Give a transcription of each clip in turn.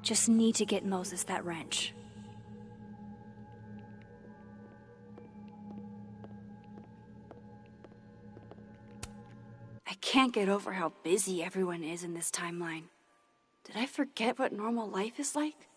Just need to get Moses that wrench. I can't get over how busy everyone is in this timeline. Did I forget what normal life is like?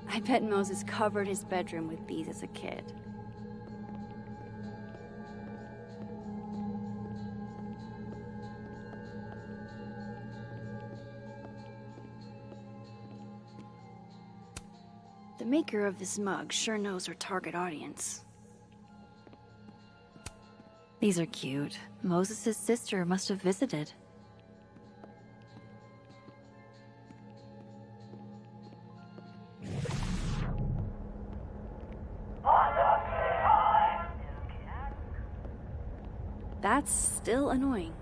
I bet Moses covered his bedroom with these as a kid. The maker of this mug sure knows her target audience. These are cute. Moses' sister must have visited. That's still annoying.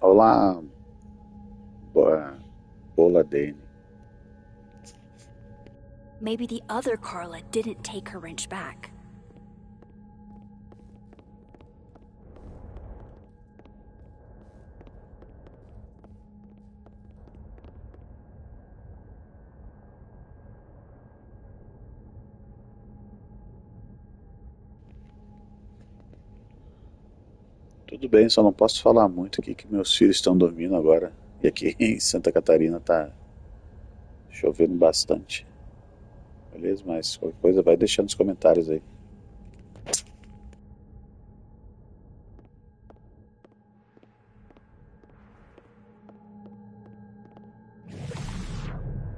Olá, bola Dane. Maybe the other Carla didn't take her wrench back. Tudo bem, só não posso falar muito aqui que meus filhos estão dormindo agora. E aqui em Santa Catarina tá chovendo bastante. Beleza? Mas qualquer coisa vai deixando nos comentários aí.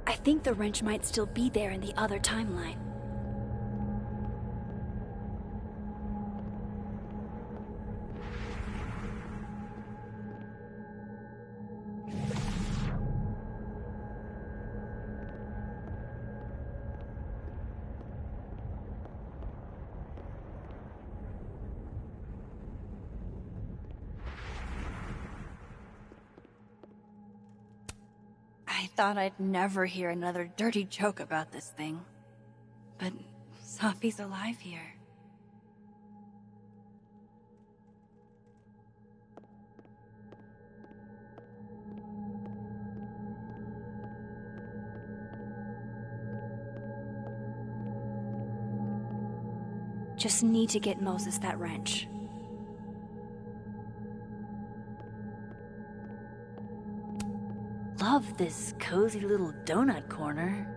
I think the wrench might still be there in the other timeline. I thought I'd never hear another dirty joke about this thing. But Safi's alive here. Just need to get Moses that wrench. Love this cozy little donut corner.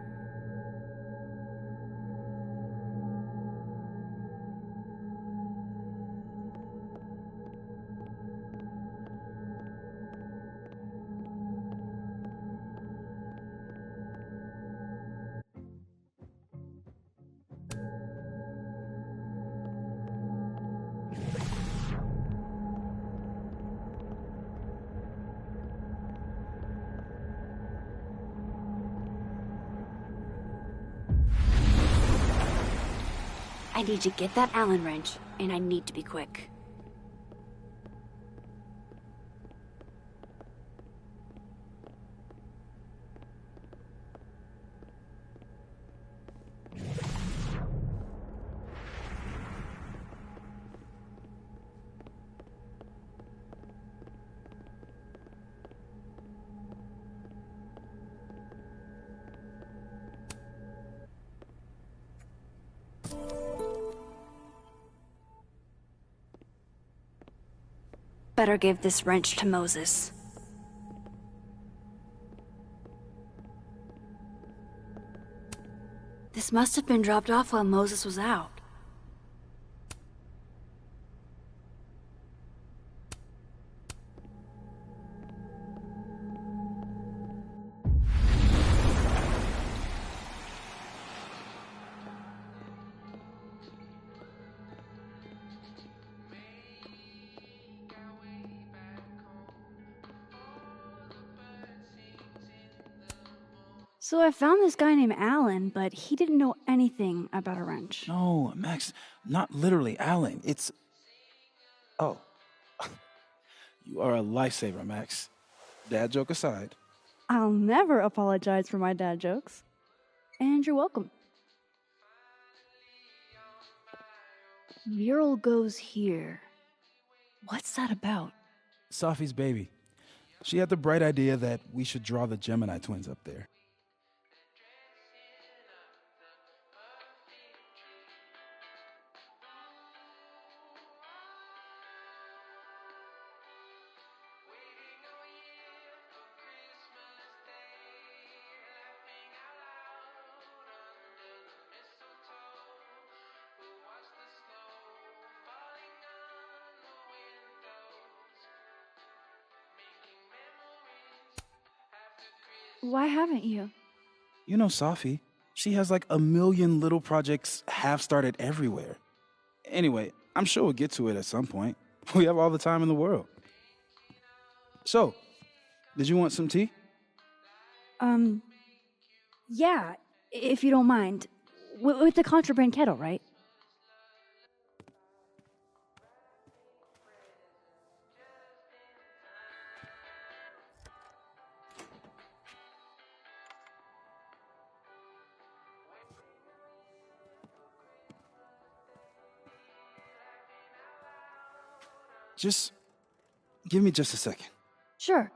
I need to get that Allen wrench, and I need to be quick. Better give this wrench to Moses. This must have been dropped off while Moses was out. So I found this guy named Alan, but he didn't know anything about a wrench. No, Max, not literally Alan. It's... Oh. You are a lifesaver, Max. Dad joke aside. I'll never apologize for my dad jokes. And you're welcome. Mural goes here. What's that about? Safi's baby. She had the bright idea that we should draw the Gemini twins up there. Why haven't you? You know Safi. She has like a million little projects half-started everywhere. Anyway, I'm sure we'll get to it at some point. We have all the time in the world. So, did you want some tea? Yeah, if you don't mind. With the contraband kettle, right? Just give me just a second. Sure.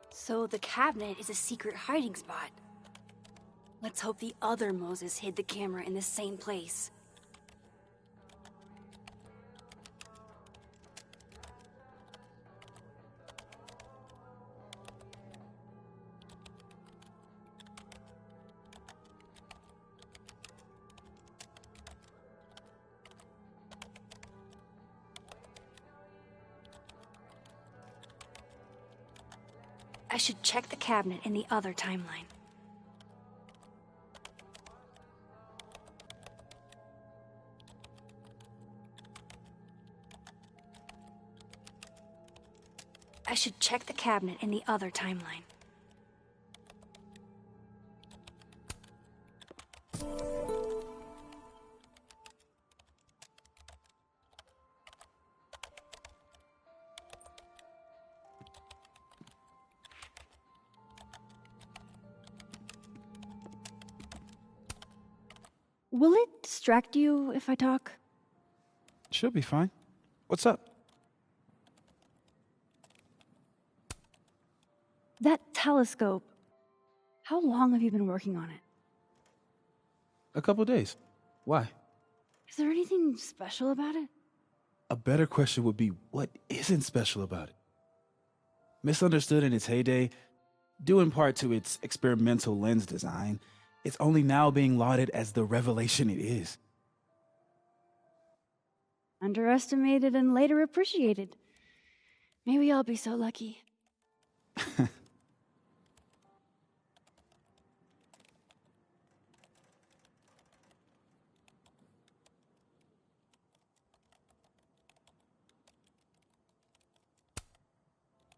So the cabinet is a secret hiding spot. Let's hope the other Moses hid the camera in the same place. I should check the cabinet in the other timeline. I should check the cabinet in the other timeline. Will it distract you if I talk? She'll be fine. What's up? That telescope. How long have you been working on it? A couple days. Why? Is there anything special about it? A better question would be, what isn't special about it? Misunderstood in its heyday, due in part to its experimental lens design, it's only now being lauded as the revelation it is. Underestimated and later appreciated. Maybe I'll be so lucky.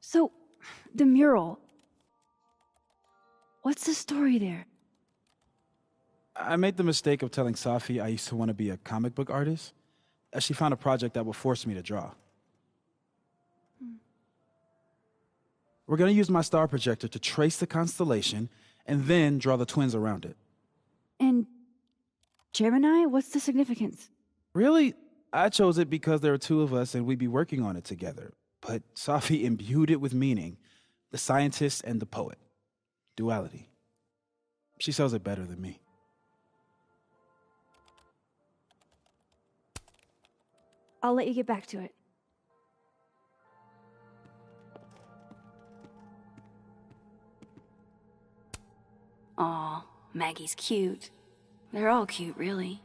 So, the mural. What's the story there? I made the mistake of telling Safi I used to want to be a comic book artist, as she found a project that would force me to draw. We're going to use my star projector to trace the constellation and then draw the twins around it. And Gemini? What's the significance? Really? I chose it because there are two of us and we'd be working on it together. But Safi imbued it with meaning, the scientist and the poet. Duality. She sells it better than me. I'll let you get back to it. Aw, Maggie's cute. They're all cute, really.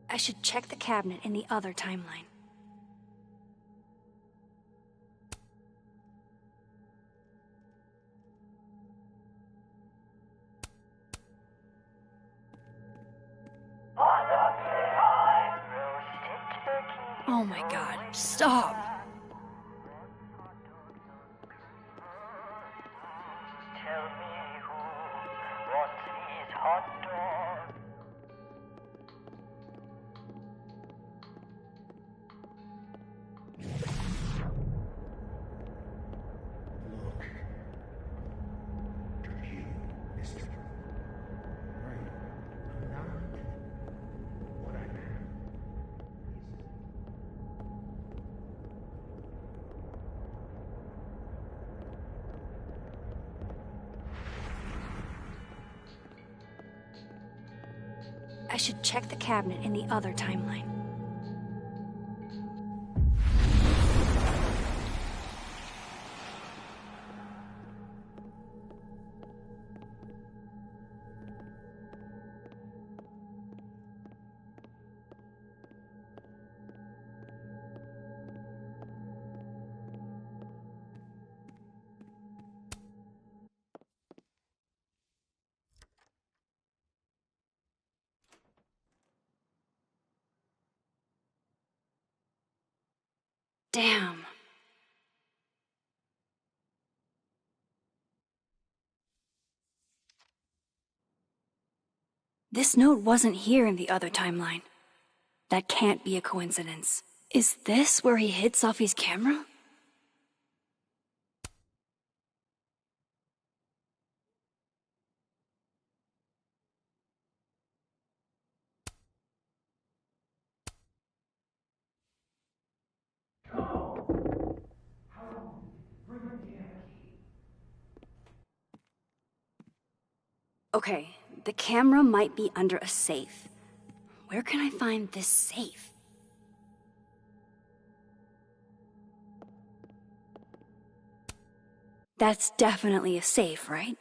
I should check the cabinet in the other timeline. Oh my god, stop! Tell me who wants these hot dogs? I should check the cabinet in the other timeline. Damn. This note wasn't here in the other timeline. That can't be a coincidence. Is this where he hid Safi's camera? Okay, the camera might be under a safe. Where can I find this safe? That's definitely a safe, right?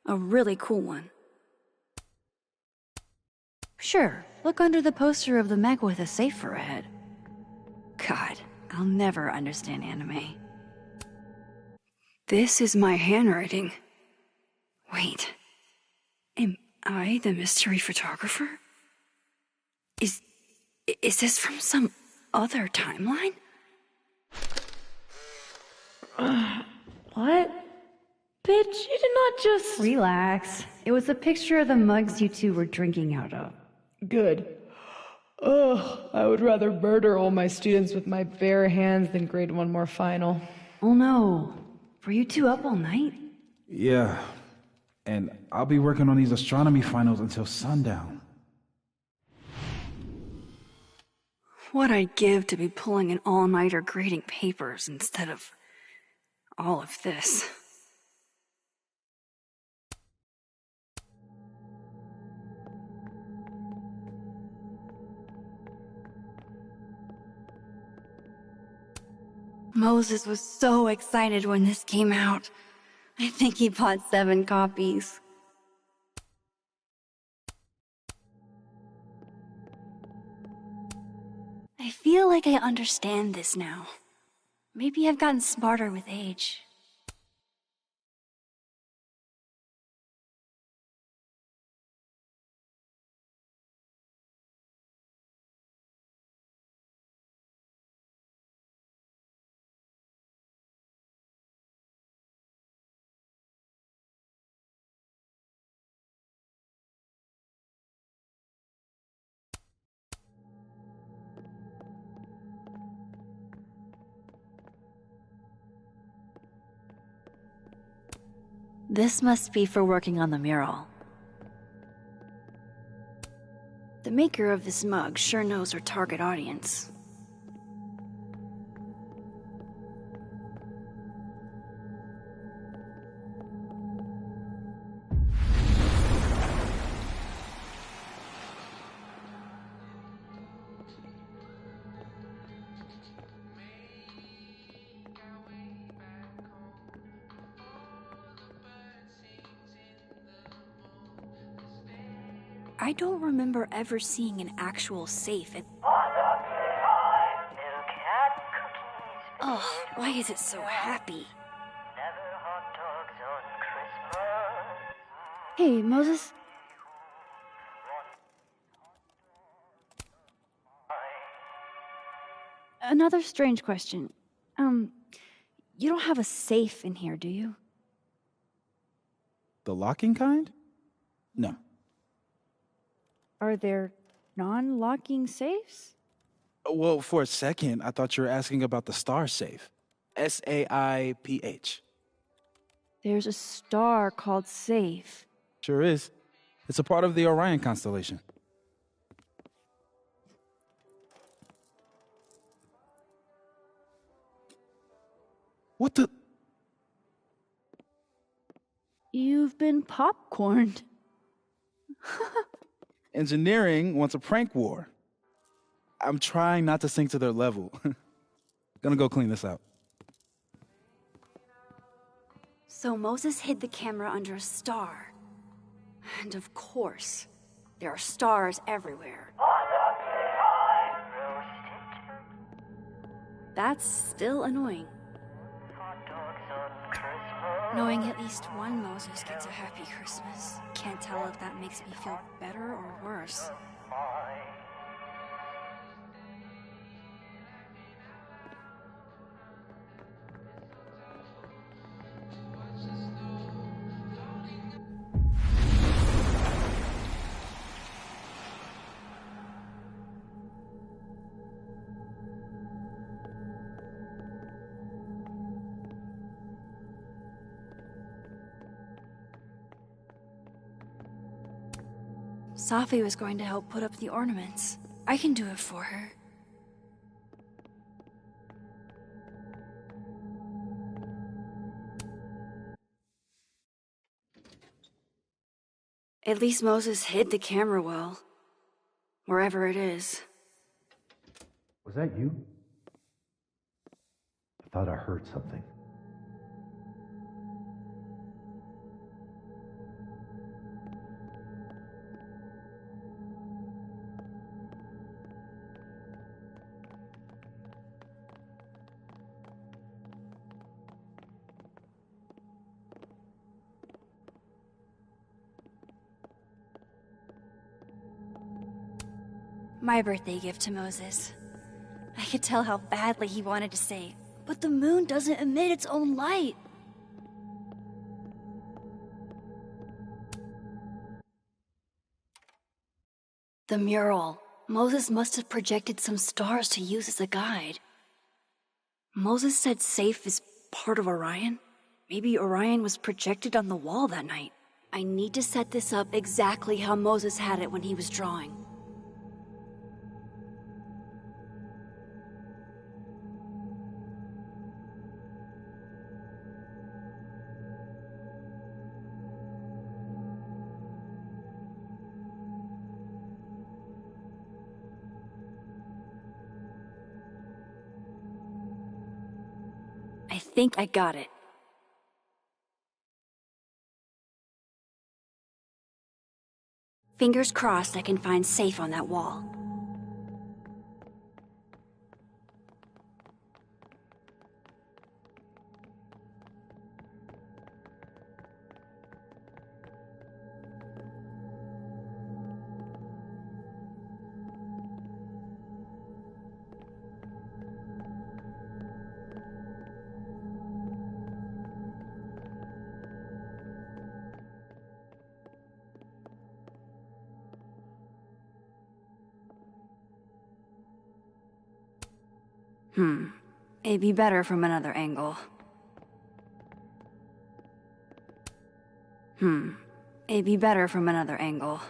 A really cool one. Sure, look under the poster of the mech with a safe for a head. God, I'll never understand anime. This is my handwriting. Wait. Am I the mystery photographer? Is this from some other timeline? What? Bitch, you did not just... Relax. It was a picture of the mugs you two were drinking out of. Good. Ugh, I would rather murder all my students with my bare hands than grade one more final. Oh no. Were you two up all night? Yeah. And I'll be working on these astronomy finals until sundown. What I'd give to be pulling an all-nighter grading papers instead of all of this. Moses was so excited when this came out. I think he bought 7 copies. I feel like I understand this now. Maybe I've gotten smarter with age. This must be for working on the mural. The maker of this mug sure knows her target audience. I don't remember ever seeing an actual safe at... Milk and cookies. Oh, why is it so happy? Never hot dogs on Christmas. Hey, Moses. Another strange question. You don't have a safe in here, do you? The locking kind? No. Are there non-locking safes? Well, for a second, I thought you were asking about the star safe. SAIPH. There's a star called Safe. Sure is. It's a part of the Orion constellation. What the? You've been popcorned. Engineering wants a prank war. I'm trying not to sink to their level. Gonna go clean this out. So Moses hid the camera under a star. And of course, there are stars everywhere. That's still annoying. Hot dogs on Christmas. Knowing at least one Moses gets a happy Christmas. Can't tell if that makes me feel better or worse. Safi was going to help put up the ornaments. I can do it for her. At least Moses hid the camera well. Wherever it is. Was that you? I thought I heard something. My birthday gift to Moses. I could tell how badly he wanted to say, but the moon doesn't emit its own light. The mural. Moses must have projected some stars to use as a guide. Moses said Safe is part of Orion. Maybe Orion was projected on the wall that night. I need to set this up exactly how Moses had it when he was drawing. I think I got it. Fingers crossed I can find Safe on that wall. It'd be better from another angle. It'd be better from another angle.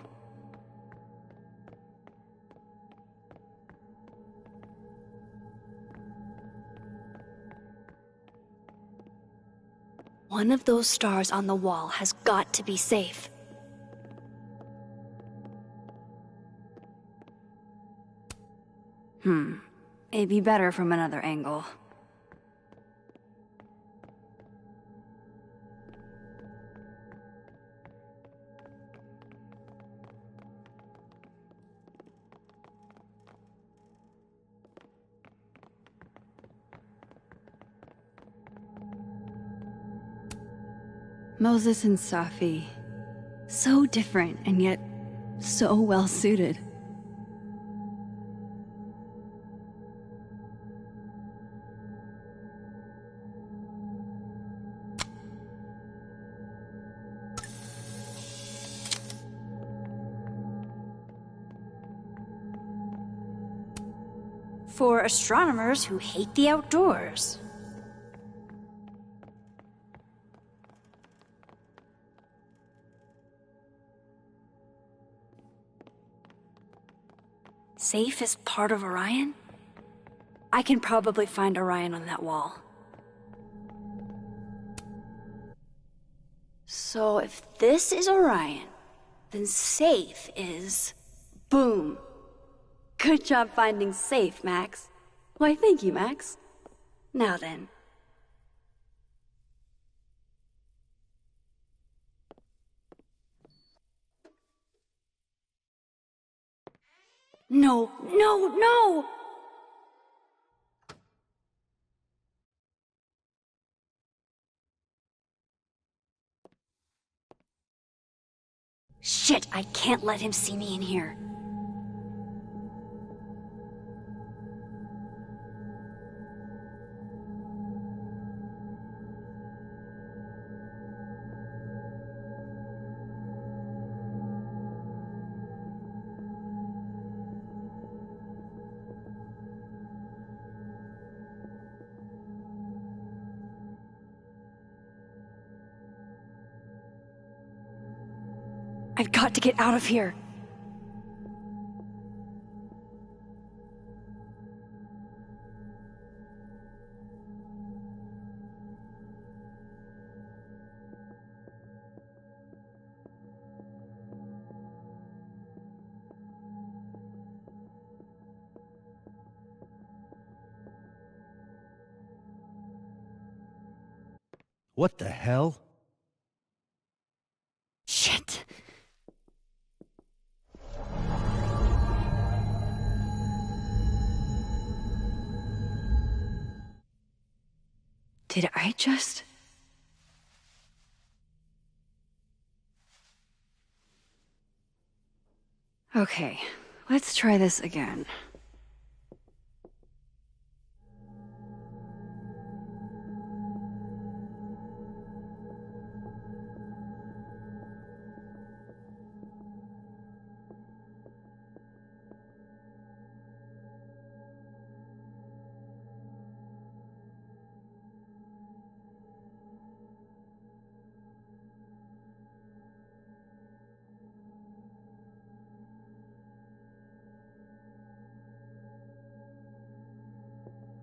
One of those stars on the wall has got to be Safe. It'd be better from another angle. Moses and Safi. So different, and yet so well suited. For astronomers who hate the outdoors. Safe is part of Orion? I can probably find Orion on that wall. So if this is Orion, then Safe is... boom. Good job finding Safe, Max. Why, thank you, Max. Now then. No, no, no! Shit, I can't let him see me in here. I've got to get out of here. What the hell? Shit. Did I just... Okay, let's try this again.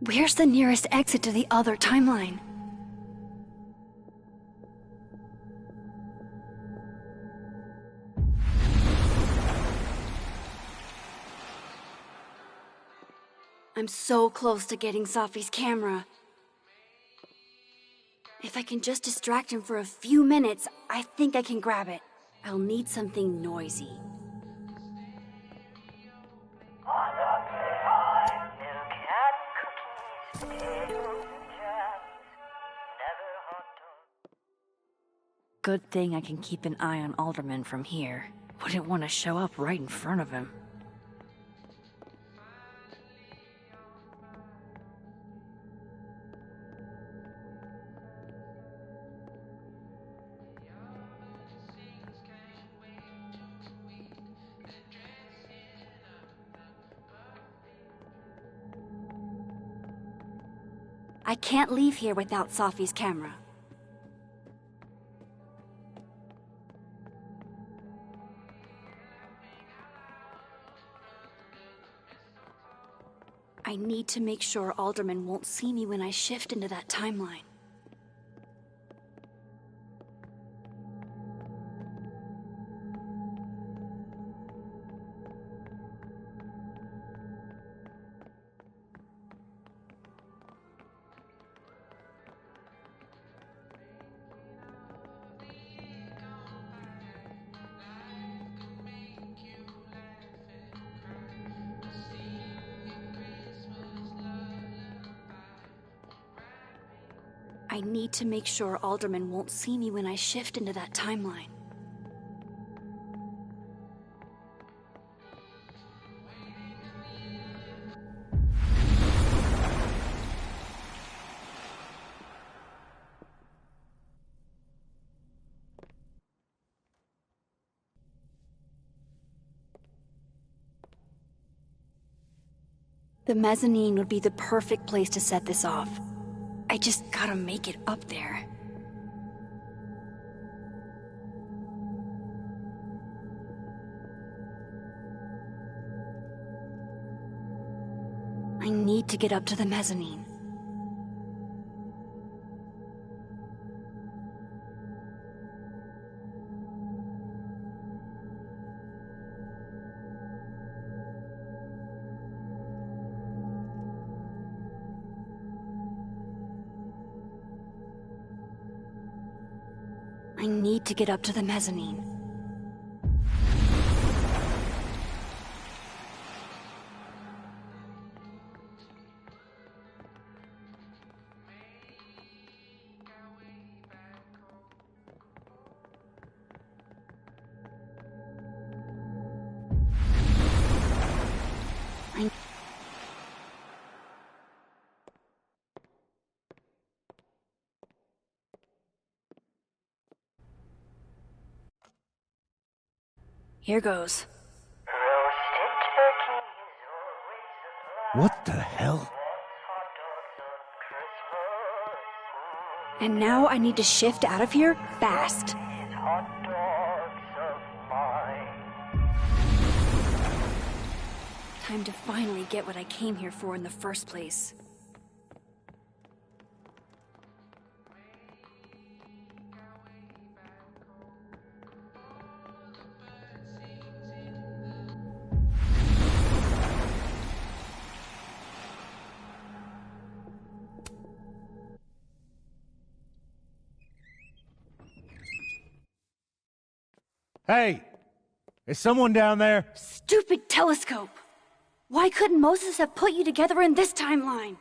Where's the nearest exit to the other timeline? I'm so close to getting Safi's camera. If I can just distract him for a few minutes, I think I can grab it. I'll need something noisy. Milk and cookies, potatoes and jams, never hot dog. Good thing I can keep an eye on Alderman from here. Wouldn't want to show up right in front of him. I can't leave here without Safi's camera. I need to make sure Alderman won't see me when I shift into that timeline. I need to make sure Alderman won't see me when I shift into that timeline. The mezzanine would be the perfect place to set this off. I just gotta make it up there. I need to get up to the mezzanine. I need to get up to the mezzanine. Here goes. Roasted turkey is always a What the hell? hot dogs on Christmas. And now I need to shift out of here fast. These hot dogs of mine. Time to finally get what I came here for in the first place. Hey! Is someone down there? Stupid telescope! Why couldn't Moses have put you together in this timeline?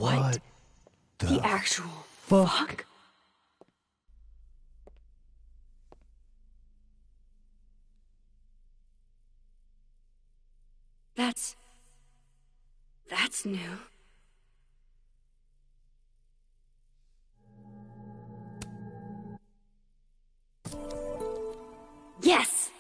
What The actual fuck? fuck? That's new. Yes!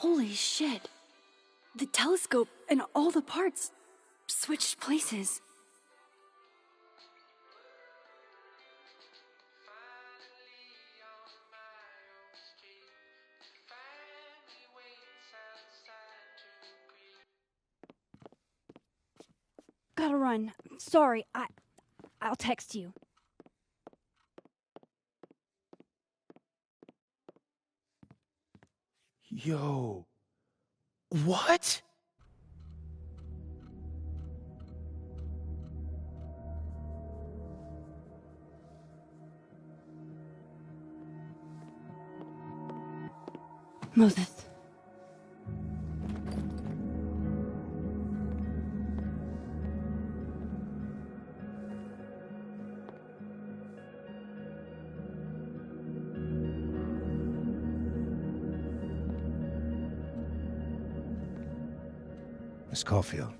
Holy shit. The telescope and all the parts switched places. Gotta run. Sorry, I'll text you. Yo. What? Moses. Miss Caulfield,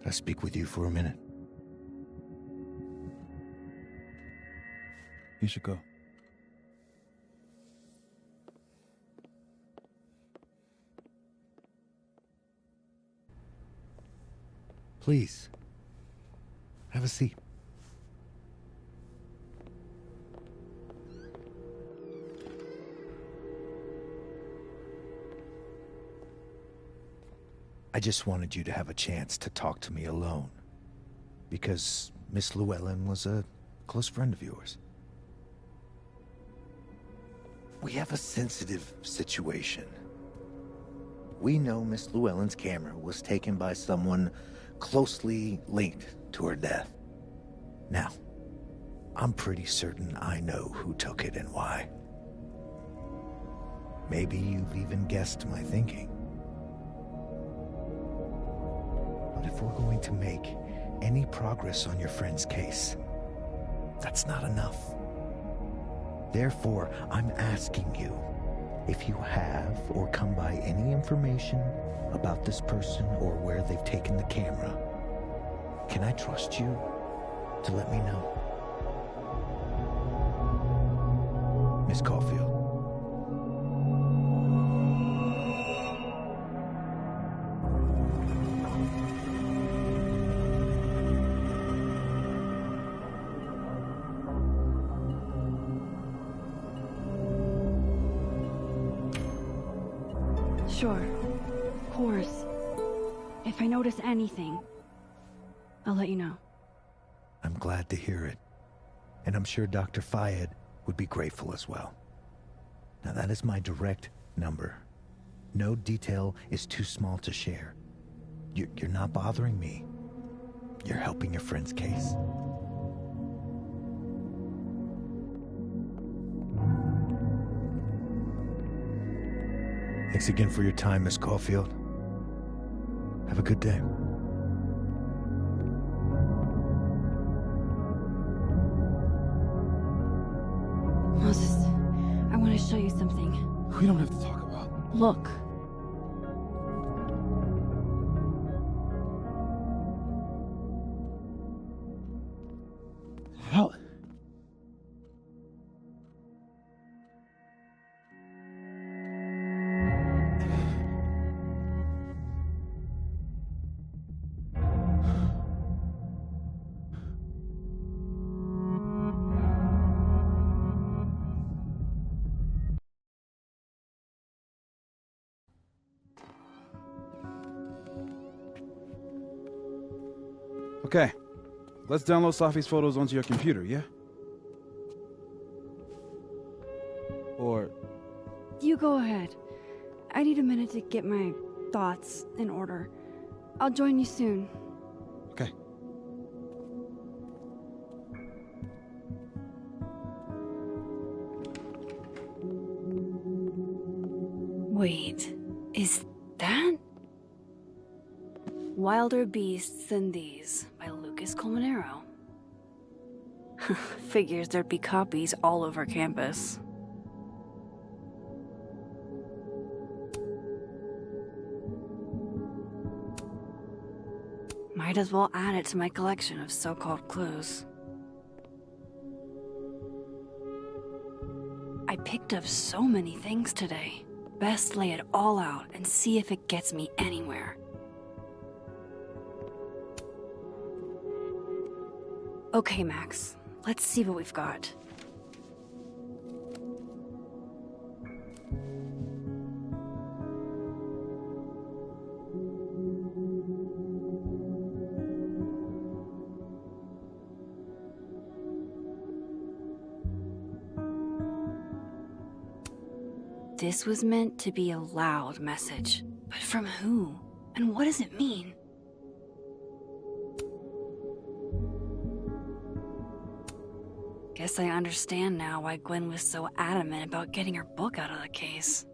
can I speak with you for a minute? You should go. Please. Have a seat. I just wanted you to have a chance to talk to me alone. Because Miss Llewellyn was a close friend of yours. We have a sensitive situation. We know Miss Llewellyn's camera was taken by someone closely linked to her death. Now, I'm pretty certain I know who took it and why. Maybe you've even guessed my thinking. But if we're going to make any progress on your friend's case, that's not enough. Therefore, I'm asking you, if you have or come by any information about this person or where they've taken the camera, can I trust you to let me know? Miss Caulfield. Sure. Of course. If I notice anything, I'll let you know. I'm glad to hear it. And I'm sure Dr. Fayed would be grateful as well. Now that is my direct number. No detail is too small to share. You're not bothering me. You're helping your friend's case. Thanks again for your time, Miss Caulfield. Have a good day. Moses, I want to show you something. We don't have to talk about. Look. Hell. Okay, let's download Safi's photos onto your computer, yeah? Or... You go ahead. I need a minute to get my thoughts in order. I'll join you soon. Okay. Wait, is that... Wilder Beasts Than These by Lucas Colmenero. Figures there'd be copies all over campus. Might as well add it to my collection of so-called clues. I picked up so many things today. Best lay it all out and see if it gets me anywhere. Okay, Max. Let's see what we've got. This was meant to be a loud message. But from who? And what does it mean? Guess I understand now why Gwen was so adamant about getting her book out of the case.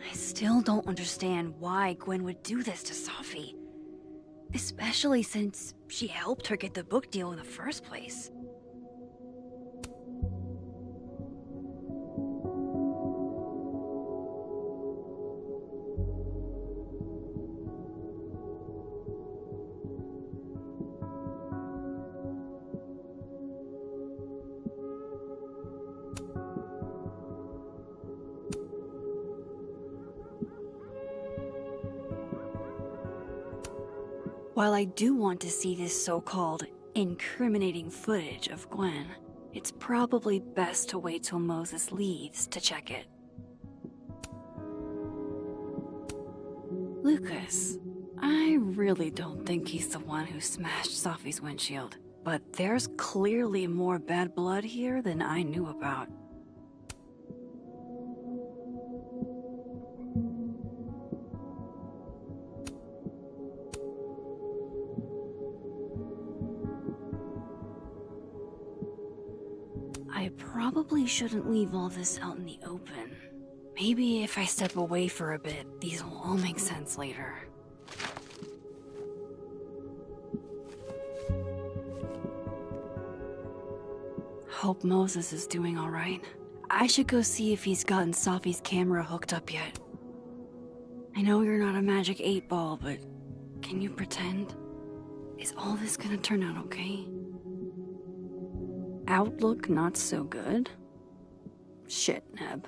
I still don't understand why Gwen would do this to Safi. Especially since she helped her get the book deal in the first place. While I do want to see this so-called incriminating footage of Gwen, it's probably best to wait till Moses leaves to check it. Lucas, I really don't think he's the one who smashed Safi's windshield, but there's clearly more bad blood here than I knew about. I probably shouldn't leave all this out in the open. Maybe if I step away for a bit, these will all make sense later. Hope Moses is doing all right. I should go see if he's gotten Safi's camera hooked up yet. I know you're not a magic 8-ball, but can you pretend? Is all this gonna turn out okay? Outlook not so good? Shit, Neb.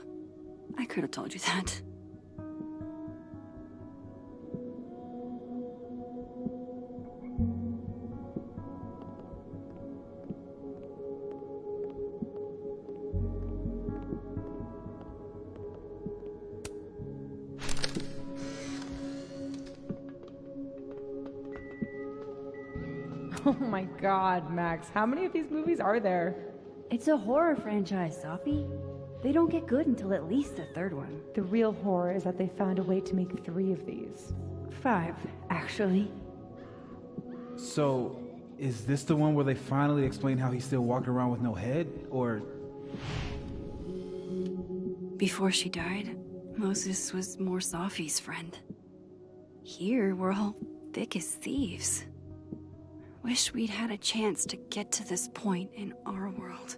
I could have told you that. Oh my god, Max, how many of these movies are there? It's a horror franchise, Safi. They don't get good until at least the third one. The real horror is that they found a way to make 3 of these. 5, actually. So, is this the one where they finally explain how he's still walking around with no head, or... Before she died, Moses was more Safi's friend. Here, we're all thick as thieves. Wish we'd had a chance to get to this point in our world.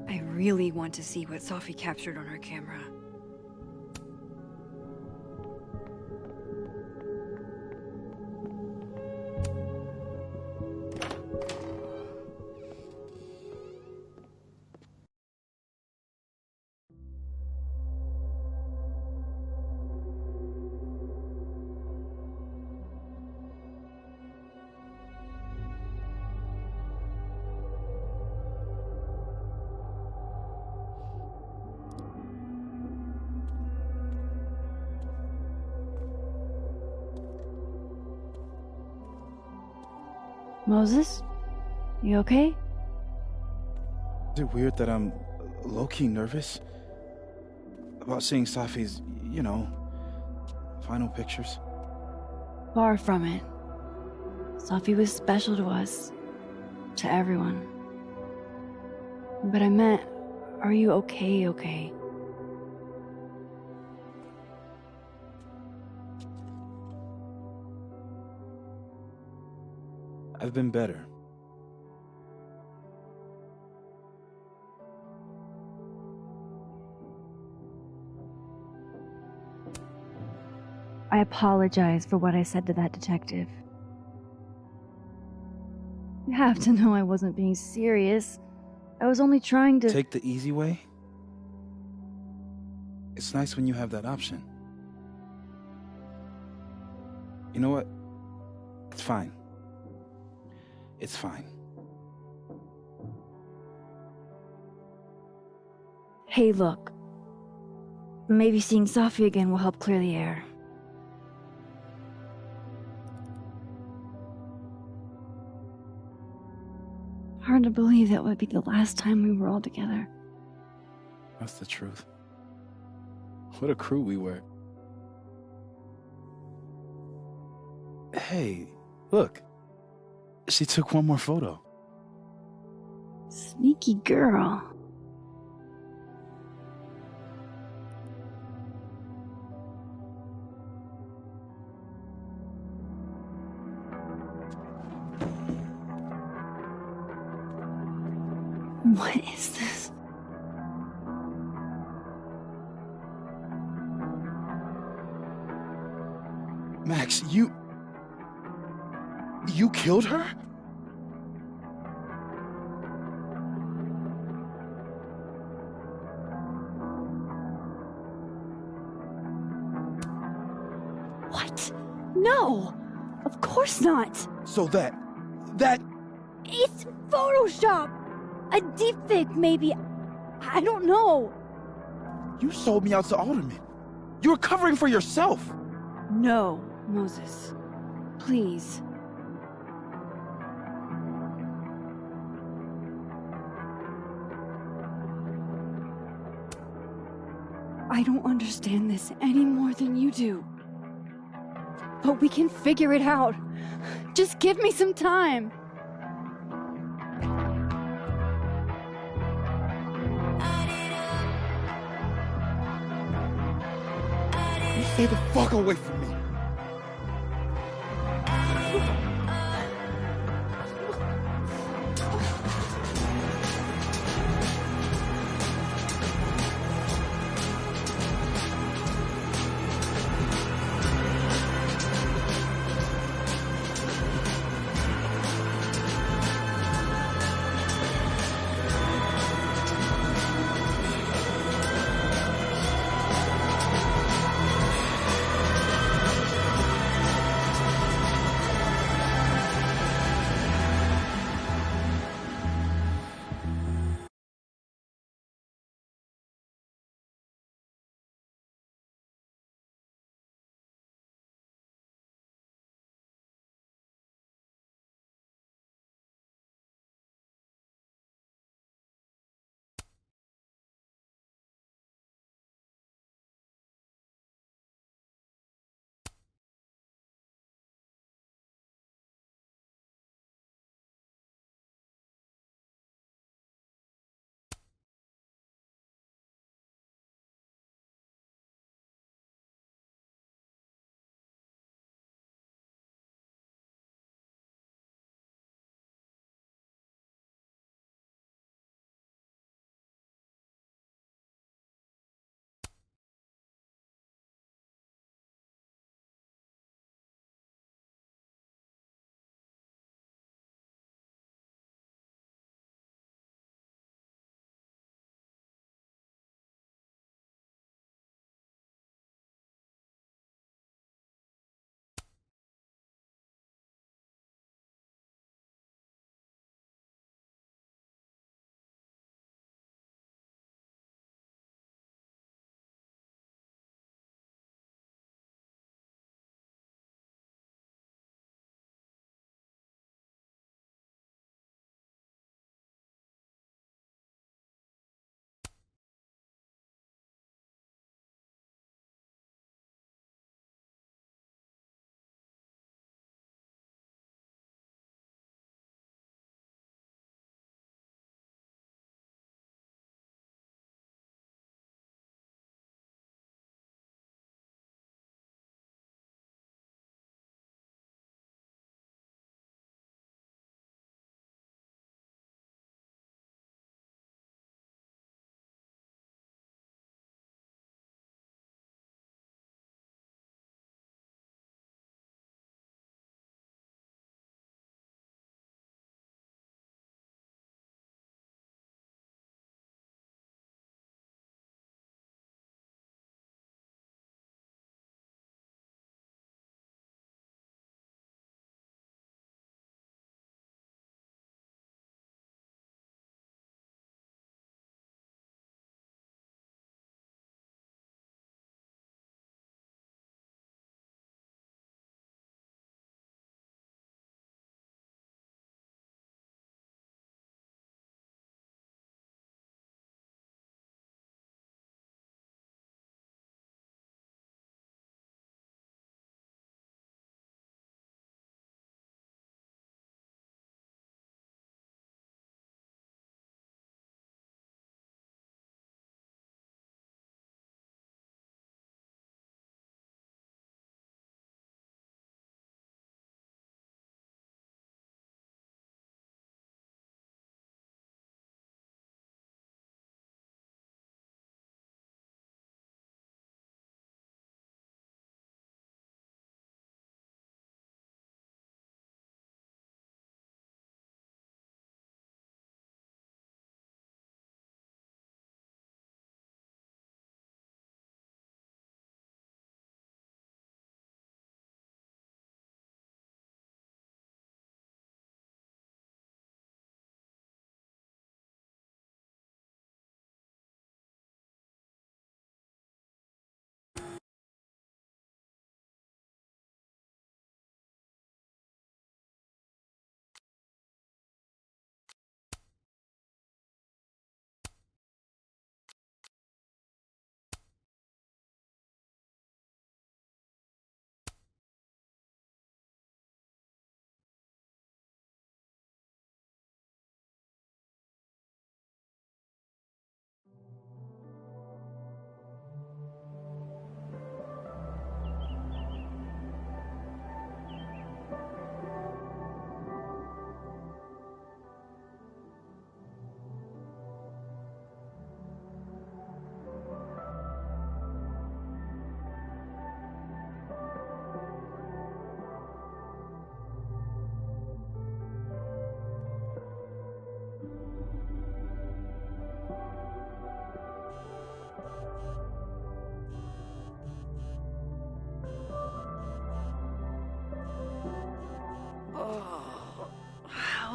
I really want to see what Safi captured on her camera. Moses? You okay? Is it weird that I'm low-key nervous about seeing Safi's, final pictures? Far from it. Safi was special to us. To everyone. But I meant, are you okay? I've been better. I apologize for what I said to that detective. You have to know I wasn't being serious. I was only trying to... Take the easy way? It's nice when you have that option. You know what? It's fine. It's fine. Hey, look. Maybe seeing Safi again will help clear the air. Hard to believe that would be the last time we were all together. That's the truth. What a crew we were. Hey, look. She took one more photo. Sneaky girl. What is this? Max, you killed her? What? No! Of course not! So that... It's Photoshop! A deepfake, maybe. I don't know. You sold me out to Alderman. You were covering for yourself. No, Moses. Please. I don't understand this any more than you do. But we can figure it out. Just give me some time. Stay the fuck away from me.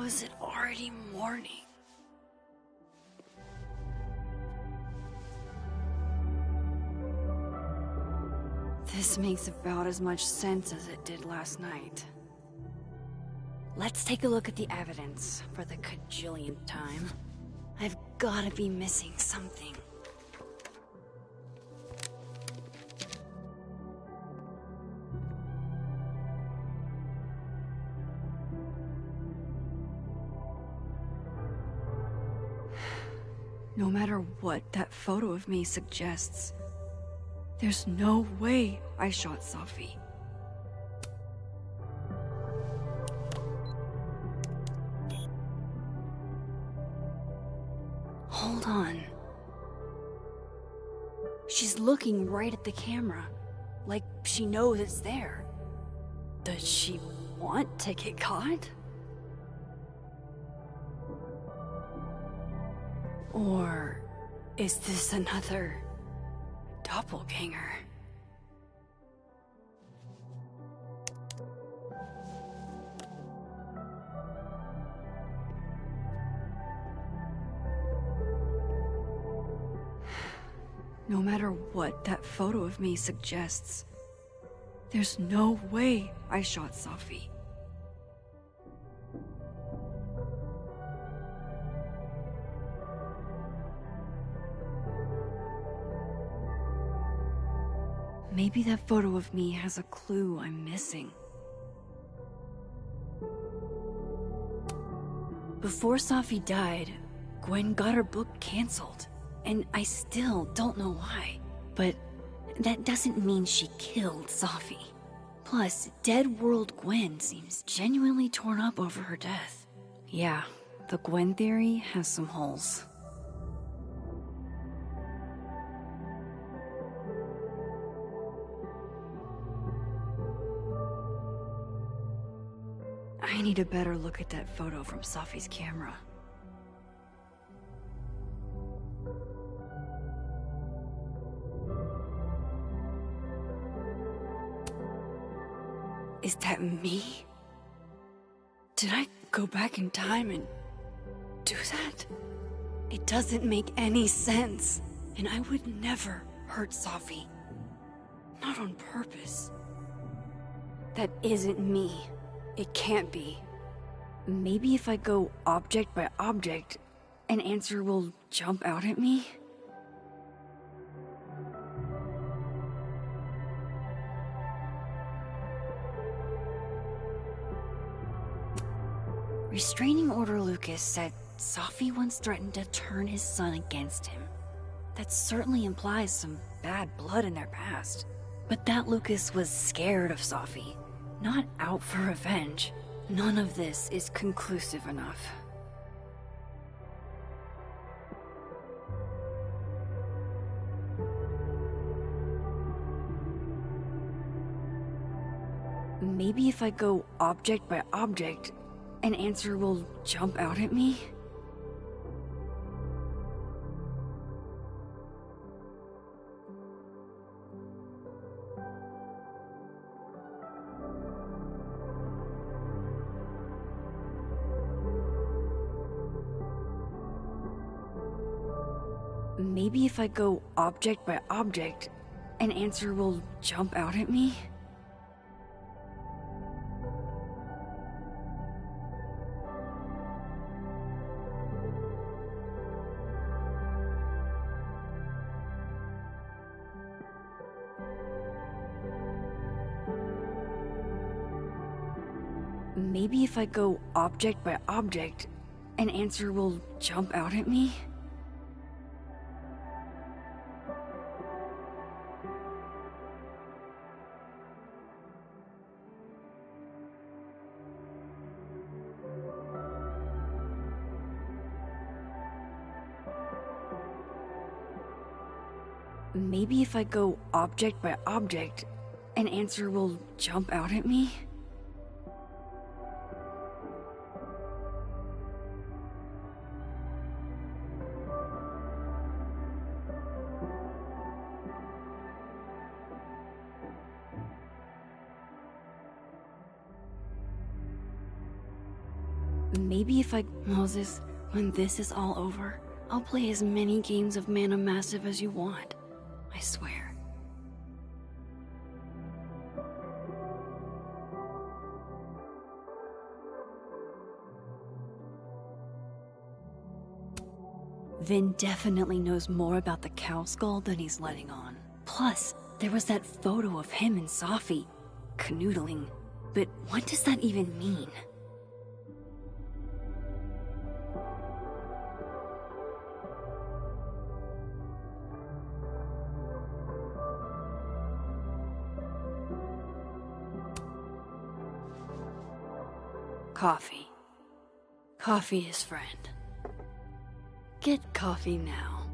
is it already morning? This makes about as much sense as it did last night. Let's take a look at the evidence for the cajillionth time. I've gotta be missing something. No matter what that photo of me suggests, there's no way I shot Safi. Hold on. She's looking right at the camera, like she knows it's there. Does she want to get caught? Or is this another doppelganger? No matter what that photo of me suggests, there's no way I shot Safi. Maybe that photo of me has a clue I'm missing. Before Safi died, Gwen got her book canceled, and I still don't know why. But that doesn't mean she killed Safi. Plus, Dead World Gwen seems genuinely torn up over her death. Yeah, the Gwen theory has some holes. I need a better look at that photo from Safi's camera. Is that me? Did I go back in time and do that? It doesn't make any sense. And I would never hurt Safi. Not on purpose. That isn't me. It can't be. Maybe if I go object by object, an answer will jump out at me? Restraining Order Lucas said Safi once threatened to turn his son against him. That certainly implies some bad blood in their past. But that Lucas was scared of Safi, not out for revenge. None of this is conclusive enough. Maybe if I go object by object, an answer will jump out at me? Maybe if I go object by object, an answer will jump out at me? Maybe if I go object by object, an answer will jump out at me? Maybe if I go object by object, an answer will jump out at me? Maybe if Moses, when this is all over, I'll play as many games of Mana Massive as you want. I swear. Vin definitely knows more about the cow skull than he's letting on. Plus, there was that photo of him and Safi, canoodling. But what does that even mean? Coffee. Coffee is friend. Get coffee now.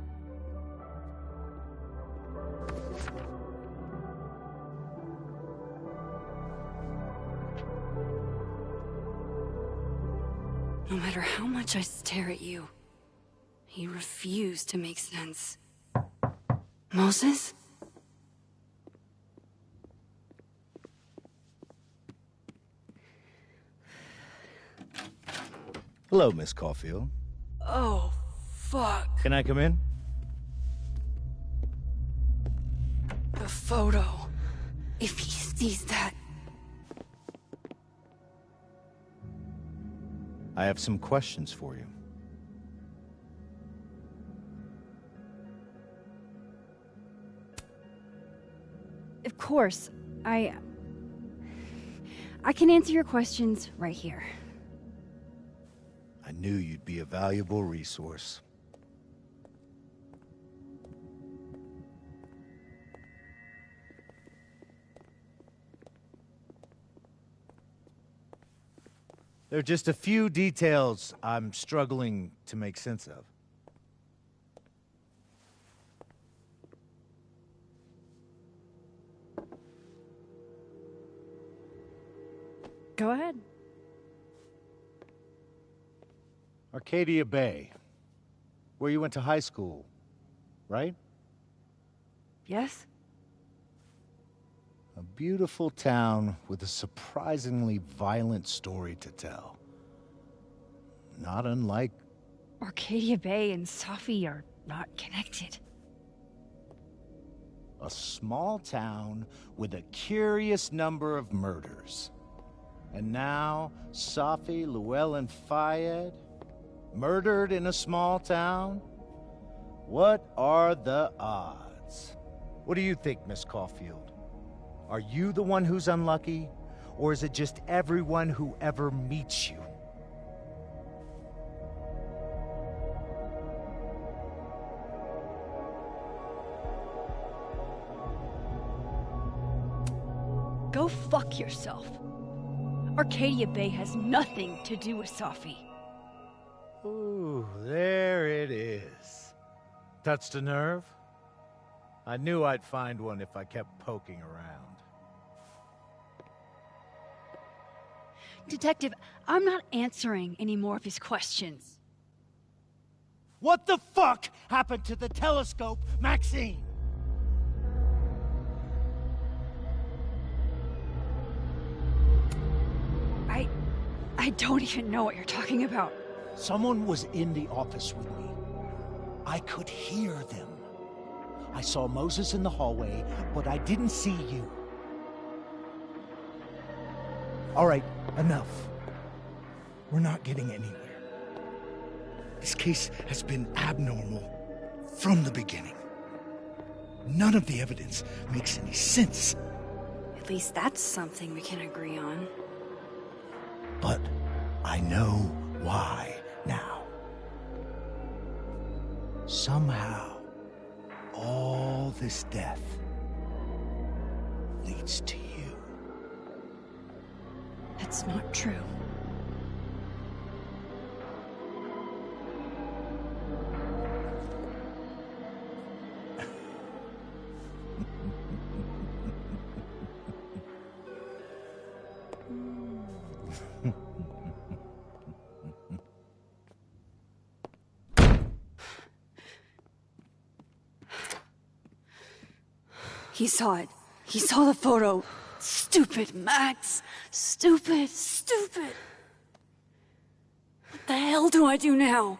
No matter how much I stare at you, you refuse to make sense. Moses? Hello, Miss Caulfield. Oh, fuck. Can I come in? The photo. If he sees that... I have some questions for you. Of course, I can answer your questions right here. I knew you'd be a valuable resource. There are just a few details I'm struggling to make sense of. Go ahead. Arcadia Bay, where you went to high school, right? Yes? A beautiful town with a surprisingly violent story to tell. Not unlike... Arcadia Bay and Safi are not connected. a small town with a curious number of murders. And now, Safi, Llewellyn Fayed, murdered in a small town? What are the odds? What do you think, Miss Caulfield? Are you the one who's unlucky, or is it just everyone who ever meets you? Go fuck yourself. Arcadia Bay has nothing to do with Safi. Ooh, there it is. Touched a nerve? I knew I'd find one if I kept poking around. Detective, I'm not answering any more of his questions. What the fuck happened to the telescope, Maxine? I don't even know what you're talking about. Someone was in the office with me. I could hear them. I saw Moses in the hallway, but I didn't see you. All right, enough. We're not getting anywhere. This case has been abnormal from the beginning. None of the evidence makes any sense. At least that's something we can agree on. But I know why now. Somehow, all this death leads to you. That's not true. He saw it. He saw the photo. Stupid, Max. Stupid, stupid. hell do I do now?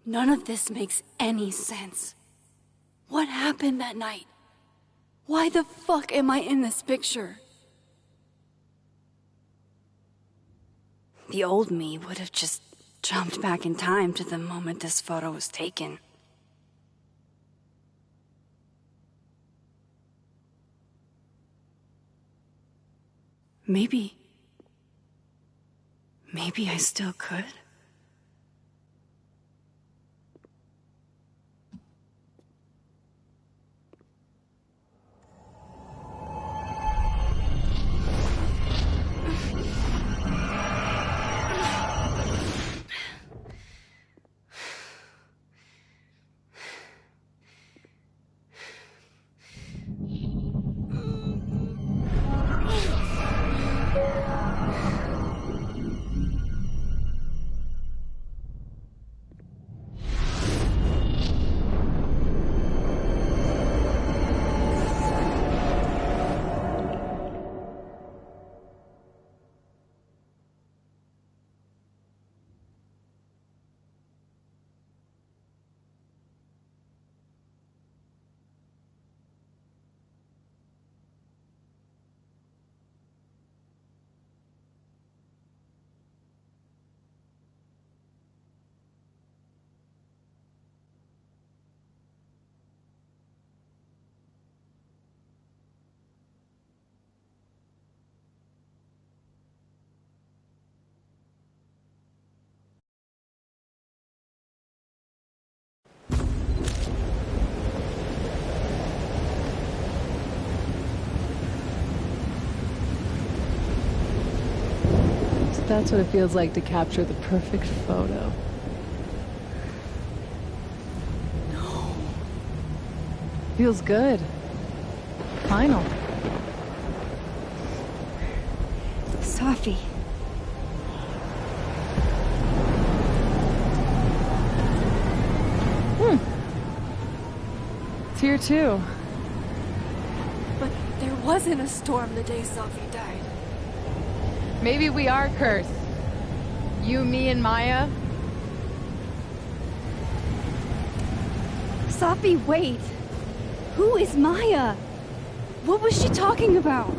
None of this makes any sense. What happened that night? Why the fuck am I in this picture? The old me would have just jumped back in time to the moment this photo was taken. Maybe I still could. That's what it feels like to capture the perfect photo. No. Feels good. Final. Safi. It's here too. But there wasn't a storm the day Safi died. Maybe we are cursed. You, me, and Maya. Safi, wait. Who is Maya? What was she talking about?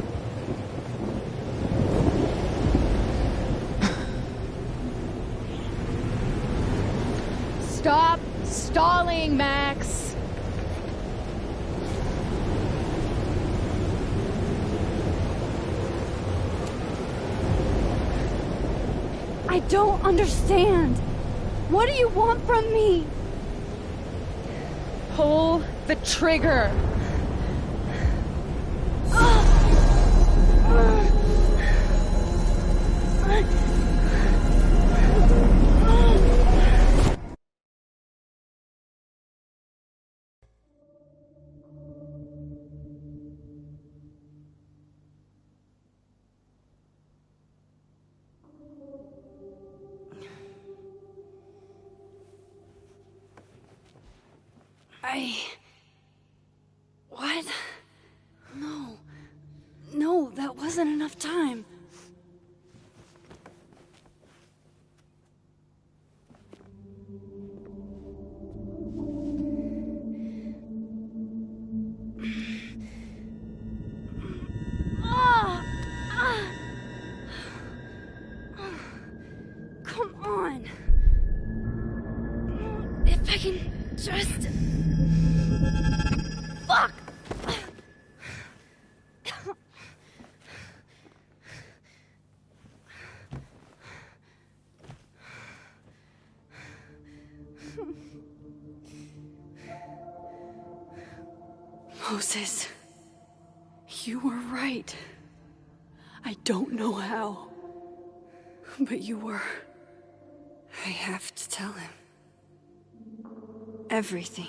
Stop stalling, Max. I don't understand. What do you want from me? Pull the trigger. What? No, that wasn't enough time. Come on. If I can just... Fuck! Moses, you were right. I don't know how, but you were. I have to tell him. Everything.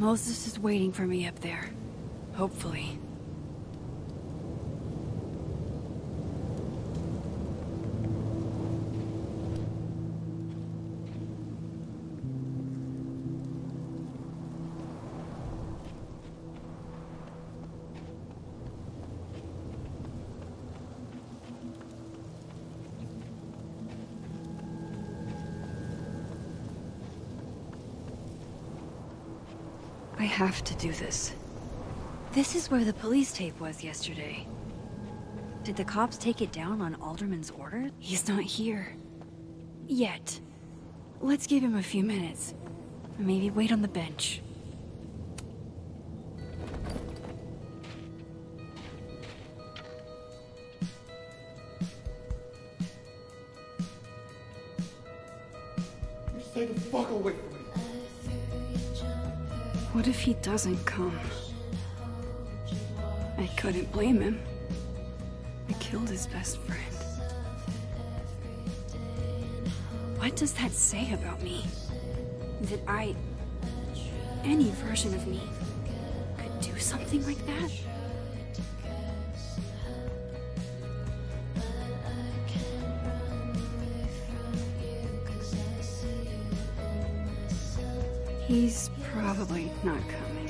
Moses is waiting for me up there. Hopefully. I have to do this. This is where the police tape was yesterday. Did the cops take it down on Alderman's order? He's not here. Yet. Let's give him a few minutes. Maybe wait on the bench. Stay the fuck away from me. What if he doesn't come? I couldn't blame him. I killed his best friend. What does that say about me? That any version of me, could do something like that? He's probably not coming.